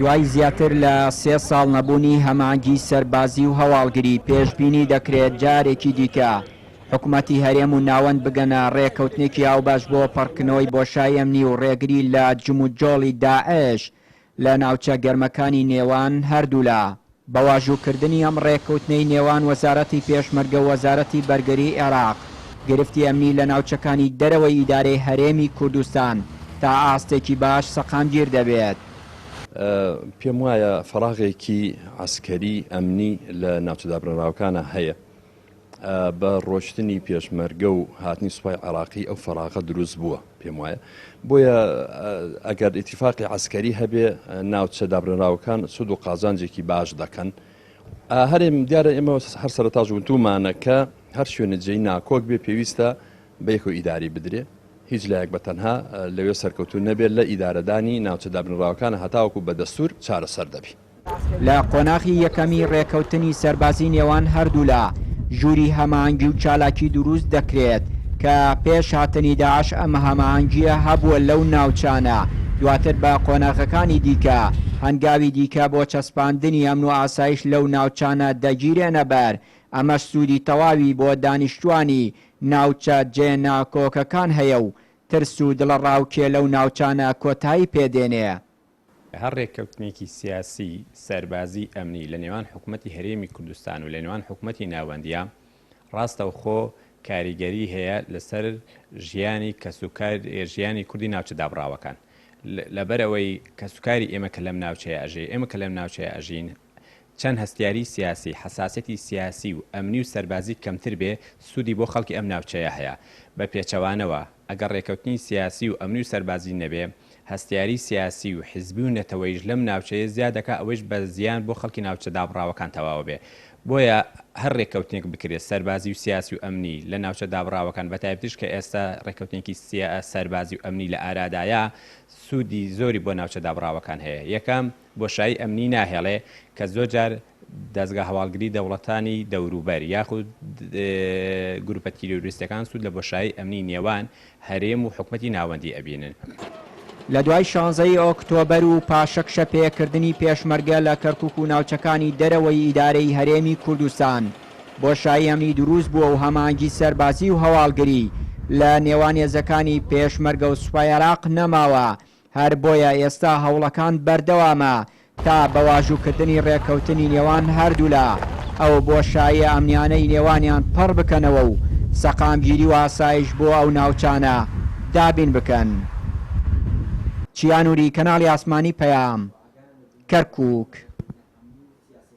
دوای زیاتر لە 3 ساڵ نەبوونی هەمانگی سەربازی و هەواڵگری پێشبینی دەکرێت جارێکی دیکە حکوومەتی هەرێم و ناوەند بگەنە ڕێکەوتنێکی ئاوباش بۆ پەڕکردنەوەی بۆشایی ئەمنی و ڕێگری لە جموجۆڵی داعش لە ناوچە گەرمەکانی نێوان هەردوولا. بەواژووکردنی ئەم ڕێکەوتنەی نێوان وەزارەتی پێشمەرگە و وەزارەتی بەرگەری عێراق گرفتی ئەمنی لە ناوچەکانی دەرەوەی ئیدارەی هەرێمی کوردستان تا ئاستێکی باش سەقامگیر دەبێت. پێم وایە فەراغێکی عسکەری ئەمنی لە ناوچەدابڕێنراوەکانە هەیە بە ڕۆشتنی پێشمەرگە و هاتنی سوپای عێراقی ئەو فەراغە دروست بووە پێم وایە بۆیە ئەگەر ئیتیفاقی عسکەری هەبێ ناوچە دابڕێنراوەکان سود و قازانجێکی باش دەکەن. هەرێم دیارە ئێمە هەر سەرەتاژ وتومانە کە هەر شوێنە جێی ناکۆک بێ پێویستە بەیەک و ئیداری بدرێ هیچ لایەک بەتەنها لەوێ سەرکەوتون نەبێت لە ئیدارەدانی ناوچە دابڕێنراوەکان هەتاوەکو بە دەستور چارەسەر دەبی. لە قۆناغی یەکەمی ڕێکەوتنی سەربازی نێوان هەردوولا ژووری هەماهەنگی و چالاکی دروست دەکرێت کە پێش هاتنی داعش ئەمە هەماهەنگیە هەبووە لەو ناوچانە دواتر بە قۆناغەکانی دیکە هەنگاوی دیکە بۆ چەسپاندنی ئەمن و ئاسایش لەو ناوچانە دەگیرێنە بەر ئەمەش سوودی تەواوی بۆ دانیشتوانی ناوچە جێناکۆکەکان هەیە و ترس و دڵەڕاوکێ لەو ناوچانە کۆتایی پێدێنێ. هەر ڕێککەوتنێکی سیاسی سەربازی ئەمنی لە نێوان حکوومەتی هەرێمی کوردستان و لە نێوان حکوومەتی ناوەندیە ڕاستەوخۆ کاریگەری هەیە لەسەر ژیانی کەسوکار ژیانی کوردی ناوچە دابڕاوەکان لەبەرەوەی کەسوکاری ئێمە کە لەم ناوچەیە ئەژێ ئێمە کە لەم ناوچەیە ئەژین چەند هەستیاری سیاسی حساسەتی سیاسی و ئەمنی و سەربازی کەمتر بێ سوودی بۆ خەڵکی ئەم ناوچەیە هەیە بە پێچەوانەوە ئەگەر ڕێکەوتنی سیاسی و ئەمنی و سەربازی نەبێ هەستیاری سیاسی و حیزبی و نەتەوەیش لەم ناوچەیە زیاد دەکات ئەوەش بە زیان بۆ خەڵکی ناوچە دابڕاوەکان تەواوە بێ بۆیە هەر ڕێکەوتنێک بکرێت سەربازی و سیاسی و ئەمنی لە ناوچە دابڕاوەکان بەتایبەتیش کە ئێستا ڕێکەوتنێکی سەربازی و ئەمنی لە ئارادایە سوودی زۆری بۆ ناوچە دابڕاوەکان هەیە. یەکەم بۆشایی ئەمنی ناهێڵێ کە زۆر جار دەستگا هەواڵگری دەوڵەتانی دەوروبەر یاخود گروپە تیرۆریستەکان سوود لە بۆشایی ئەمنی نێوان هەرێم و حکومەتی ناوەندی ئەبینن. لە دوای 16 ئۆکتۆبەر و پاشەکشە پێکردنی پێشمەرگە لە کەرکووک و ناوچەکانی دەرەوەی ئیدارەی هەرێمی کوردستان بۆشایی ئەمنی دروست بووە و هەمانگی سەربازی و هەواڵگری لە نێوان هێزەکانی پێشمەرگە و سوپای عێراق نەماوە هەر بۆیە ئێستا هەوڵەکان بەردەوامە تا بەواژووکردنی ڕێکەوتنی نێوان هەردوولا ئەو بۆشاییە ئەمنیانەی نێوانیان پڕ بکەنەوە و سەقامگیری و ئاسایش بۆ ئەو ناوچانە دابین بکەن. چیانووری کەناڵی ئاسمانی پەیام کەرکووک.